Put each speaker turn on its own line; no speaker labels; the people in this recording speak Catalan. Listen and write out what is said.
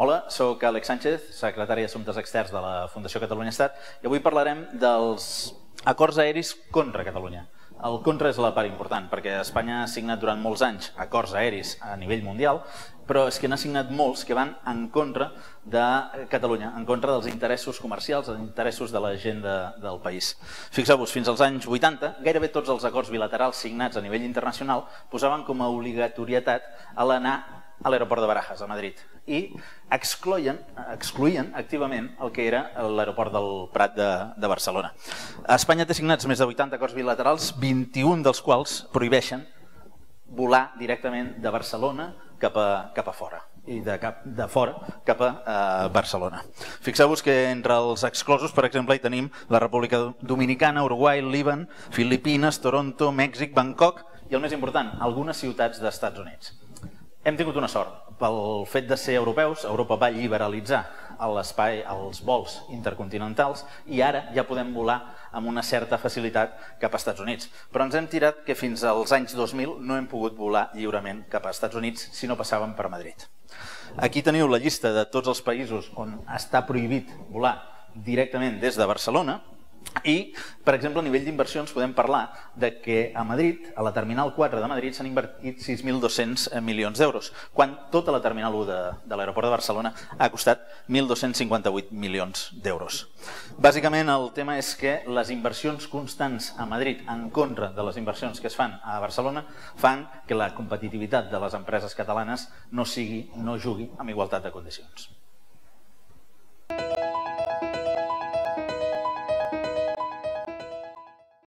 Hola, soc Àlex Sánchez, secretari d'Assumptes Externs de la Fundació Catalunya Estat, i avui parlarem dels acords aeris contra Catalunya. El contra és la part important, perquè Espanya ha signat durant molts anys acords aeris a nivell mundial, però és que n'ha signat molts que van en contra de Catalunya, en contra dels interessos comercials, dels interessos de la gent del país. Fixeu-vos, fins als anys 80, gairebé tots els acords bilaterals signats a nivell internacional posaven com a obligatorietat l'anar a l'aeroport de Barajas, a Madrid, i excloïen activament el que era l'aeroport del Prat de Barcelona. Espanya té signats més de 80 acords bilaterals, 21 dels quals prohibeixen volar directament de Barcelona cap a fora i de fora cap a Barcelona. Fixeu-vos que entre els exclosos, per exemple, hi tenim la República Dominicana, Uruguai, Líban, Filipines, Toronto, Mèxic, Bangkok i, el més important, algunes ciutats d'Estats Units. Hem tingut una sort. Pel fet de ser europeus, Europa va liberalitzar l'espai, els vols intercontinentals, i ara ja podem volar amb una certa facilitat cap a Estats Units. Però ens hem tirat que fins als anys 2000 no hem pogut volar lliurement cap a Estats Units si no passàvem per Madrid. Aquí teniu la llista de tots els països on està prohibit volar directament des de Barcelona. I, per exemple, a nivell d'inversions podem parlar de que a Madrid, a la Terminal 4 de Madrid, s'han invertit 6.200 milions d'euros, quan tota la Terminal 1 de l'aeroport de Barcelona ha costat 1.258 milions d'euros. Bàsicament, el tema és que les inversions constants a Madrid en contra de les inversions que es fan a Barcelona fan que la competitivitat de les empreses catalanes no jugui amb igualtat de condicions.